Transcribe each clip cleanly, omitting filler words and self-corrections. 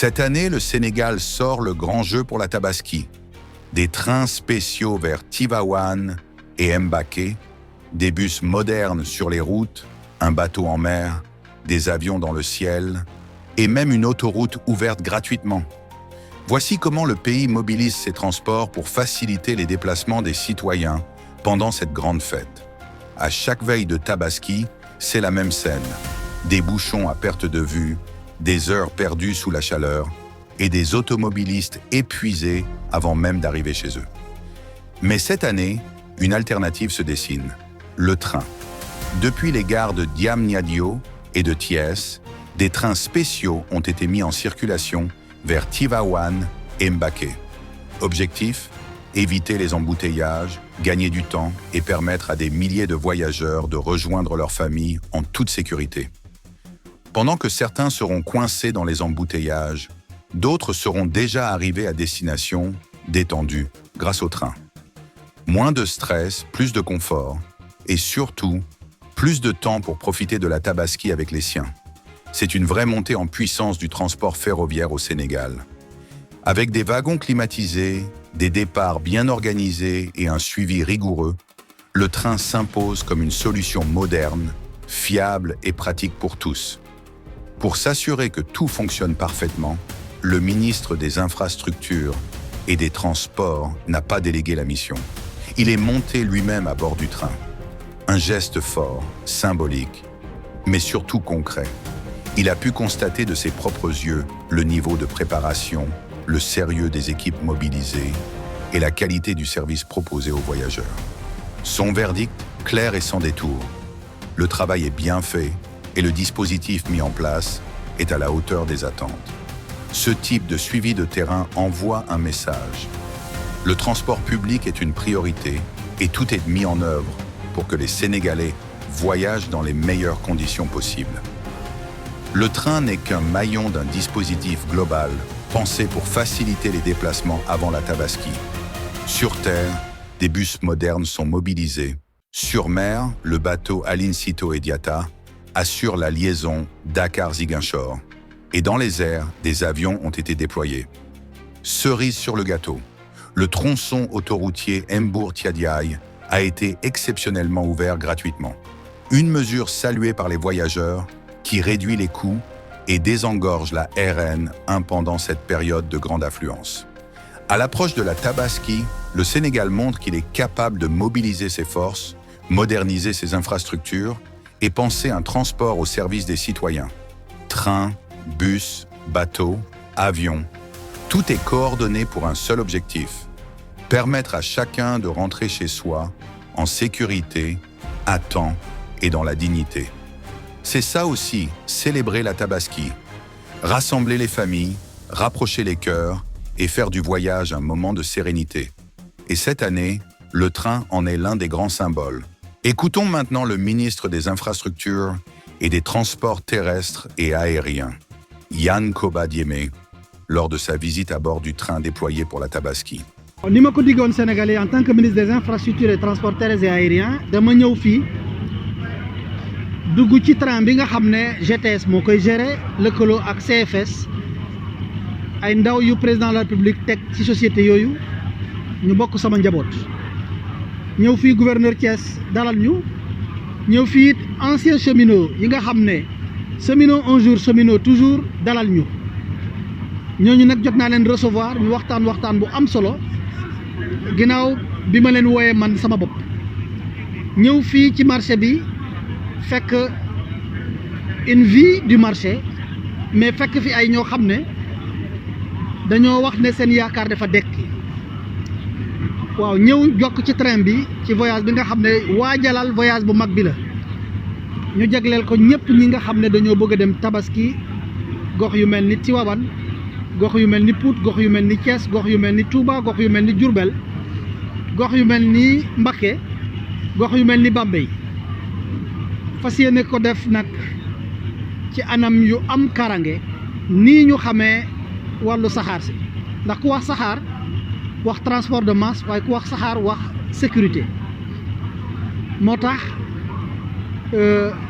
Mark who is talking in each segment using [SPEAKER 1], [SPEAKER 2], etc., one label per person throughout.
[SPEAKER 1] Cette année, le Sénégal sort le grand jeu pour la Tabaski. Des trains spéciaux vers Tivaouane et Mbacké, des bus modernes sur les routes, un bateau en mer, des avions dans le ciel et même une autoroute ouverte gratuitement. Voici comment le pays mobilise ses transports pour faciliter les déplacements des citoyens pendant cette grande fête. À chaque veille de Tabaski, c'est la même scène. Des bouchons à perte de vue, des heures perdues sous la chaleur et des automobilistes épuisés avant même d'arriver chez eux. Mais cette année, une alternative se dessine, le train. Depuis les gares de Diamniadio et de Thiès, des trains spéciaux ont été mis en circulation vers Tivaouane et Mbacké. Objectif : éviter les embouteillages, gagner du temps et permettre à des milliers de voyageurs de rejoindre leur famille en toute sécurité. Pendant que certains seront coincés dans les embouteillages, d'autres seront déjà arrivés à destination, détendus, grâce au train. Moins de stress, plus de confort et surtout, plus de temps pour profiter de la Tabaski avec les siens. C'est une vraie montée en puissance du transport ferroviaire au Sénégal. Avec des wagons climatisés, des départs bien organisés et un suivi rigoureux, le train s'impose comme une solution moderne, fiable et pratique pour tous. Pour s'assurer que tout fonctionne parfaitement, le ministre des Infrastructures et des Transports n'a pas délégué la mission. Il est monté lui-même à bord du train. Un geste fort, symbolique, mais surtout concret. Il a pu constater de ses propres yeux le niveau de préparation, le sérieux des équipes mobilisées et la qualité du service proposé aux voyageurs. Son verdict, clair et sans détour. Le travail est bien fait et le dispositif mis en place est à la hauteur des attentes. Ce type de suivi de terrain envoie un message. Le transport public est une priorité et tout est mis en œuvre pour que les Sénégalais voyagent dans les meilleures conditions possibles. Le train n'est qu'un maillon d'un dispositif global pensé pour faciliter les déplacements avant la Tabaski. Sur terre, des bus modernes sont mobilisés. Sur mer, le bateau Aline Sitoé Diatta assure la liaison Dakar-Ziguinchor. Et dans les airs, des avions ont été déployés. Cerise sur le gâteau, le tronçon autoroutier Mbour-Thiadiaye a été exceptionnellement ouvert gratuitement. Une mesure saluée par les voyageurs qui réduit les coûts et désengorge la RN1 pendant cette période de grande affluence. À l'approche de la Tabaski, le Sénégal montre qu'il est capable de mobiliser ses forces, moderniser ses infrastructures et penser un transport au service des citoyens. Trains, bus, bateaux, avions, tout est coordonné pour un seul objectif: permettre à chacun de rentrer chez soi en sécurité, à temps et dans la dignité. C'est ça aussi, célébrer la Tabaski, rassembler les familles, rapprocher les cœurs et faire du voyage un moment de sérénité. Et cette année, le train en est l'un des grands symboles. Écoutons maintenant le ministre des Infrastructures et des Transports terrestres et aériens, Yann Koba Diémé, lors de sa visite à bord du train déployé pour la Tabaski.
[SPEAKER 2] Ni ma ko diggoon Sénégalais en tant que ministre des Infrastructures et Transports terrestres et aériens dama ñëw fii dugg ci train bi nga xam ne GTS moo koy gérer lëkkaloo ak CFS ay ndaw yu président de la République teg ci société yooyu ñu bokk sama njaboot ñëw fii gouverneur Thiès dalal ñu ñëw fii it ancien cheminot yi nga xam ne cheminot un jour cheminot toujours dalal ñu ñooñu nag jot naa leen recevoir ñu waxtaan bu am solo ginnaaw bi ma leen wooyee man sama bopp ñëw fii ci marché bi fekk une vie du marché mais fekk fi ay ñoo xam ne dañoo wax ne seen yaakaar dafa dekki waaw ñëw jokk ci train bi ci voyage bi nga xam ne waajalal voyage bu mag bi la ñu jagleel ko ñëpp ñi nga xam ne dañoo bëgg a dem Tabaski gox yu mel ni Tivaouane gox yu mel ni Pout gox yu mel ni Thiès gox yu mel ni Touba gox yu mel ni Diourbel gox yu mel ni Mbacké gox yu mel ni Bambey fas yéene ko def nag ci anam yu am karange nii ñu xamee wàllu saxaar si ndax ku wax saxaar wax transport de masse waaye ku wax saxaar wax sécurité moo tax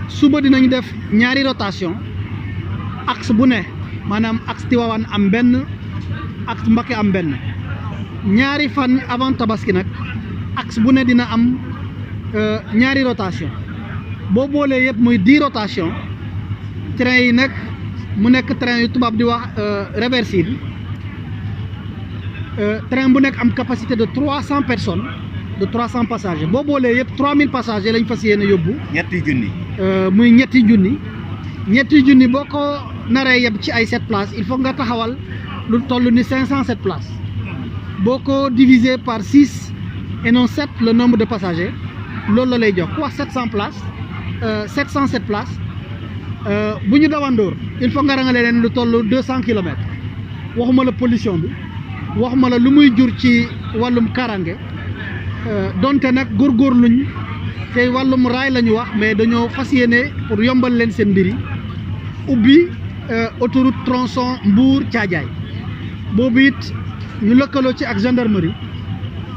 [SPEAKER 2] suba dinañ def ñaari rotation axe bu ne maanaam axe Tivaouane am benn axe Mbacké am benn ñaari fan avant tabaski nag axe bu ne dina am ñaari rotation boo boolee yëpp muy 10 rotation train yi nag mu nekk train yu tubaab di wax réversible train bu nekk am capacité de 300 personnes de 300 passagers boo boolee yëpp 3000 passagers lañ fas yéene yóbbu.
[SPEAKER 3] ñetti junni.
[SPEAKER 2] muy ñetti junni boo ko naree yeb ci ay 7 places il faut nga taxawal lu toll ni 507 places boo ko diviser par 6 et non 7 le nombre de passagers loolu la lay jox ku wax 700 places 707 places bu ñu dawandoor il faut nga rangale leen lu toll 200 kilomètres waxuma la pollution bi waxuma la lu muy jur ci wàllum karange donte nag góorgóorluñ te wàllum raay la ñu wax mais dañoo fas yéene pour yombal leen seen mbir yi ubbi autoroute tronçon Mbour Thiadiaye boobu it ñu lëkkaloo ci ak gendarmerie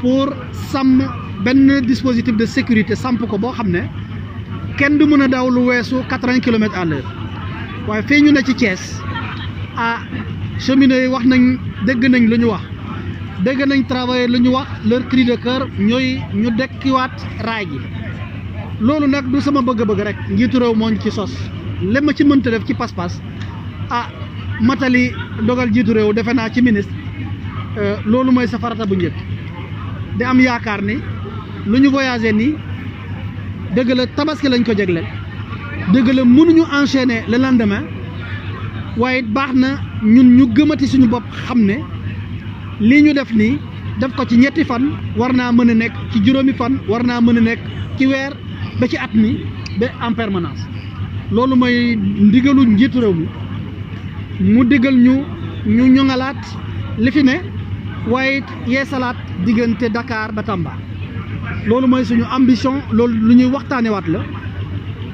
[SPEAKER 2] pour sàmm benn dispositif de sécurité samp ko boo xam ne kenn du mën a daw lu weesu 80 kilomètres à l'heure waaye fii ñu ne ci Thiès cheminots yi wax nañ dégg nañ lu ñu wax dégg nañ travailler lu ñu wax leur cri de cœur ñooy ñu dekkiwaat raay gi loolu nag du sama bëgg-bëgg rek njiitu réew moo ñu ci sos li ma ci mënta def ci pas-pas matali dogal njiitu réew defe naa ci ministre loolu mooy sa farata bu njëkk di am yaakaar ni lu ñu voyagé nii dëgg la tabaski lañ ko jégleel dëgg la mënuñu enchaîner le lendemain waaye baax na ñun ñu gëmati suñu bopp xam ne lii ñu def nii def ko ci ñetti fan war naa mën a nekk ci juróomi fan war naa mën a nekk ci weer ba ci at mi ba en permanence loolu mooy ndigalu njiitu réew mi mu digal ñu ñoŋalaat li fi ne waaye yeesalaat diggante Dakar ba Tamba loolu mooy suñu ambition loolu lu ñuy waxtaanewaat la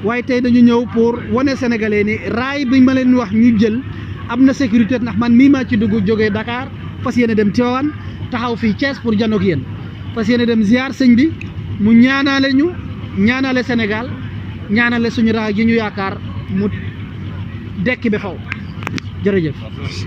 [SPEAKER 2] waaye tey dañu ñëw pour wane sénégalais ni raay bi ma leen wax ñu jël am na sécurité ndax man mii maa ci dugg jógee Dakar fas yéene dem Tivaouane taxaw fii Thiès pour janook yéen fas yéene dem ziar sëñ bi mu ñaanale ñu ñaanale Sénégal ñaanale suñu raay gi ñu yaakaar mu dekki ba faw jërëjëf